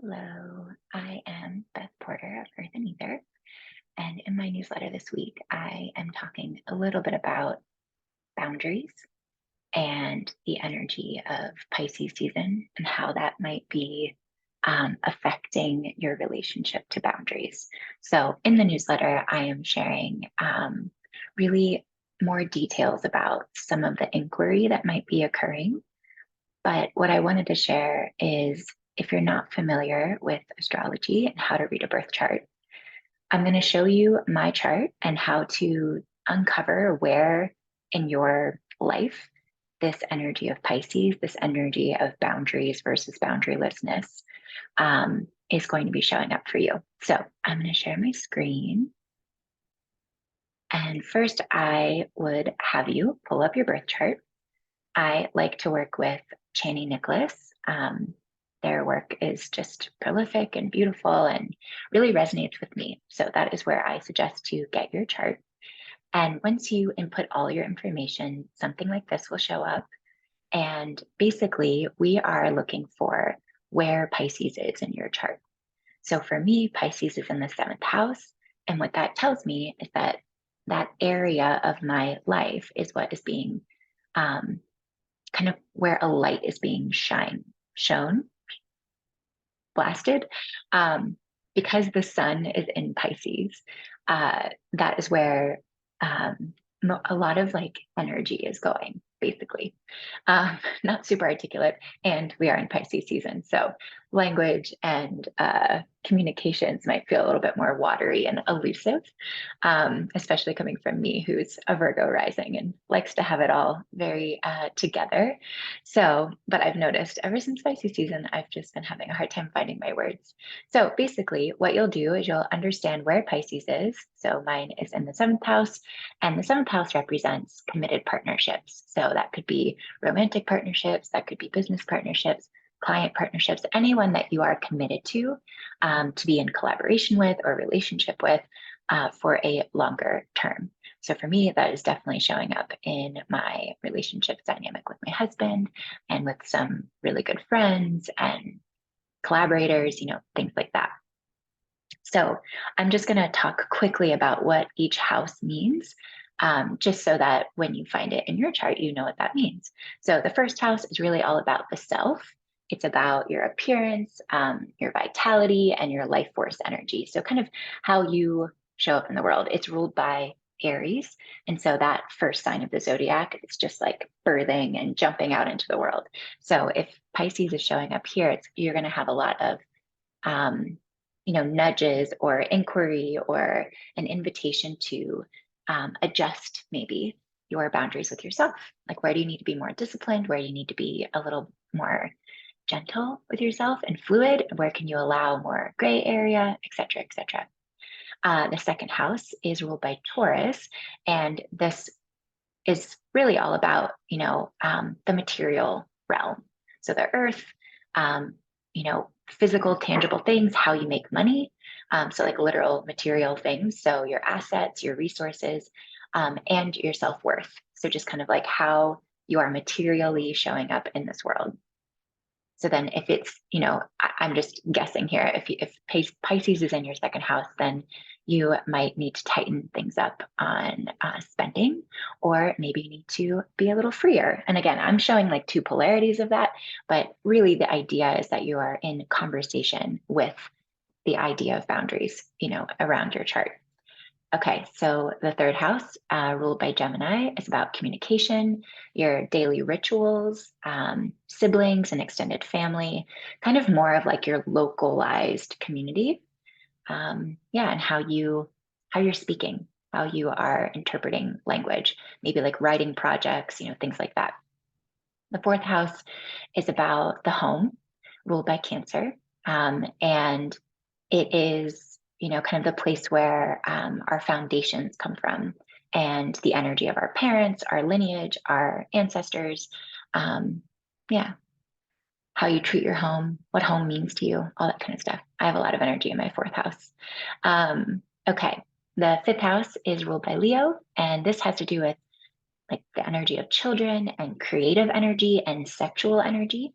Hello, I am Beth Porter of Earth and Ether, and in my newsletter this week, I am talking a little bit about boundaries and the energy of Pisces season and how that might be affecting your relationship to boundaries. So, in the newsletter, I am sharing really more details about some of the inquiry that might be occurring. But what I wanted to share is if you're not familiar with astrology and how to read a birth chart, I'm going to show you my chart and how to uncover where in your life this energy of Pisces, this energy of boundaries versus boundarylessness, is going to be showing up for you. So I'm going to share my screen. And first, I would have you pull up your birth chart. I like to work with Channy Nicholas. Their work is just prolific and beautiful and really resonates with me. So that is where I suggest to get your chart. And once you input all your information, something like this will show up. And basically, we are looking for where Pisces is in your chart. So for me, Pisces is in the seventh house. And what that tells me is that that area of my life is what is being um, kind of where a light is being shown, blasted. Um, because the sun is in Pisces, that is where a lot of like energy is going, basically. Not super articulate, and we are in Pisces season. So language and communications might feel a little bit more watery and elusive, especially coming from me, who's a Virgo rising and likes to have it all very together. So, but I've noticed ever since Pisces season, I've just been having a hard time finding my words. So basically, what you'll do is you'll understand where Pisces is. So mine is in the seventh house, and the seventh house represents committed partnerships. So that could be romantic partnerships, that could be business partnerships, client partnerships, anyone that you are committed to be in collaboration with or relationship with for a longer term. So for me, that is definitely showing up in my relationship dynamic with my husband and with some really good friends and collaborators, things like that. So I'm just going to talk quickly about what each house means, just so that when you find it in your chart, you know what that means. So the first house is really all about the self. It's about your appearance, your vitality, and your life force energy. So kind of how you show up in the world. It's ruled by Aries. And so that first sign of the zodiac is just like birthing and jumping out into the world. So if Pisces is showing up here, you're going to have a lot of um, nudges or inquiry or an invitation to adjust maybe your boundaries with yourself. Like, where do you need to be more disciplined? Where do you need to be a little more gentle with yourself and fluid? Where can you allow more gray area, et cetera, et cetera? The second house is ruled by Taurus, and this is really all about, the material realm. So the earth, um, physical, tangible things, how you make money. So like literal material things. So your assets, your resources, and your self-worth. So just kind of like how you are materially showing up in this world. So then if it's, I'm just guessing here, if Pisces is in your second house, then you might need to tighten things up on spending, or maybe you need to be a little freer. And again, I'm showing like two polarities of that, but really the idea is that you are in conversation with the idea of boundaries, around your chart. Okay, so the third house, ruled by Gemini, is about communication, your daily rituals, siblings and extended family, kind of more of like your localized community. Yeah, and how you're speaking, how you are interpreting language, maybe like writing projects, things like that. The fourth house is about the home, ruled by Cancer, and it is, kind of the place where our foundations come from and the energy of our parents, our lineage, our ancestors. Um, yeah, how you treat your home, what home means to you, all that kind of stuff. I have a lot of energy in my fourth house. Okay, the fifth house is ruled by Leo, and this has to do with like the energy of children and creative energy and sexual energy.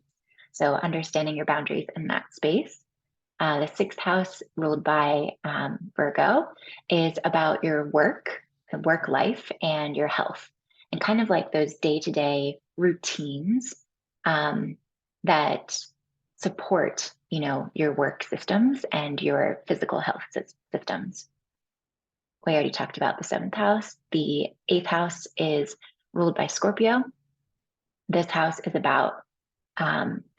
So understanding your boundaries in that space. The sixth house, ruled by Virgo, is about your work life, and your health, and kind of like those day to day routines um, that support, your work systems and your physical health systems. We already talked about the seventh house. The eighth house is ruled by Scorpio. This house is about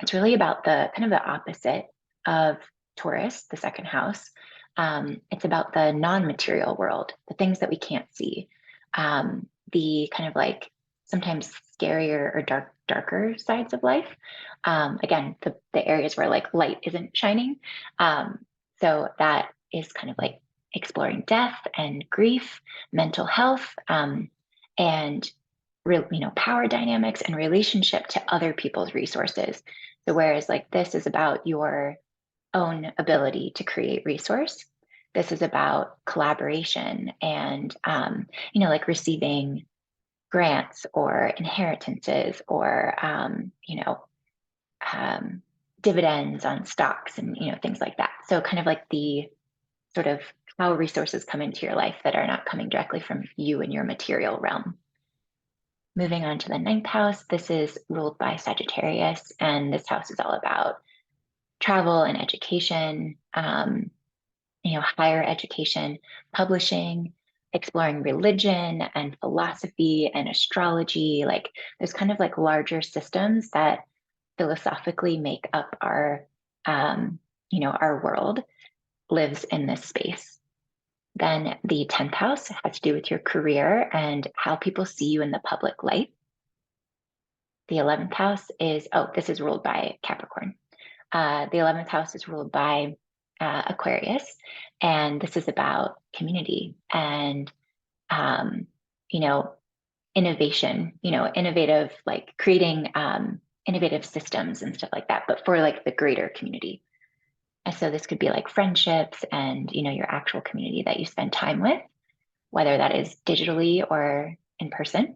it's really about the kind of the opposite of Taurus, the second house. It's about the non-material world, the things that we can't see, the kind of like sometimes scarier or darker sides of life. Again, the areas where like light isn't shining. Um, so that is kind of like exploring death and grief, mental health, and real, power dynamics and relationship to other people's resources. So whereas like this is about your own ability to create resource, this is about collaboration and like receiving grants or inheritances or um, dividends on stocks and things like that. So kind of like the sort of how resources come into your life that are not coming directly from you and your material realm. Moving on to the ninth house, this is ruled by Sagittarius, and this house is all about travel and education, higher education, publishing, exploring religion and philosophy and astrology. Like there's kind of like larger systems that philosophically make up our world lives in this space. Then the 10th house has to do with your career and how people see you in the public light. The 11th house is, this is ruled by Capricorn. The 11th house is ruled by Aquarius, and this is about community and, you know, innovation, innovative, like creating innovative systems and stuff like that, but for like the greater community. And so this could be like friendships and, your actual community that you spend time with, whether that is digitally or in person.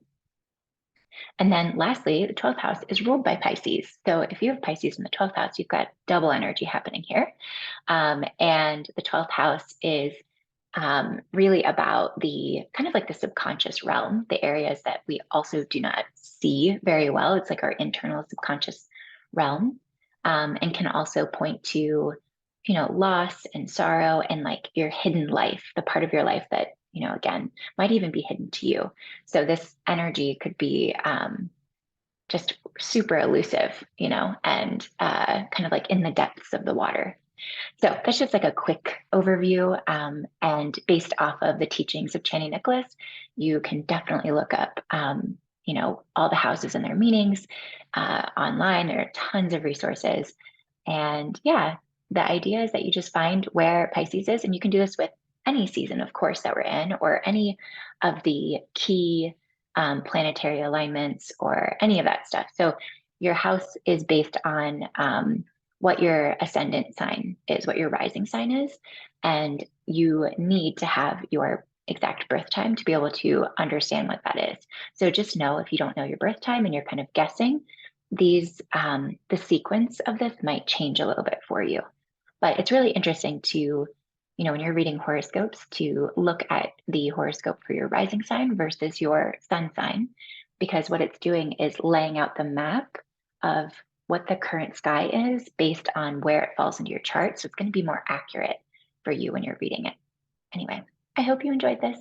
And then lastly, the 12th house is ruled by Pisces. So if you have Pisces in the 12th house, you've got double energy happening here. And the 12th house is really about the kind of like the subconscious realm, the areas that we also do not see very well. It's like our internal subconscious realm, and can also point to, loss and sorrow and like your hidden life, the part of your life that, again, might even be hidden to you. So this energy could be just super elusive, and kind of like in the depths of the water. So that's just like a quick overview. And based off of the teachings of Chani Nicholas, you can definitely look up, all the houses and their meanings online. There are tons of resources. And yeah, the idea is that you just find where Pisces is, and you can do this with any season, of course, that we're in, or any of the key planetary alignments, or any of that stuff. So your house is based on what your ascendant sign is, what your rising sign is, and you need to have your exact birth time to be able to understand what that is. So just know, if you don't know your birth time and you're kind of guessing, the sequence of this might change a little bit for you. But it's really interesting to, when you're reading horoscopes, to look at the horoscope for your rising sign versus your sun sign, because what it's doing is laying out the map of what the current sky is based on where it falls into your chart. So it's going to be more accurate for you when you're reading it. Anyway, I hope you enjoyed this.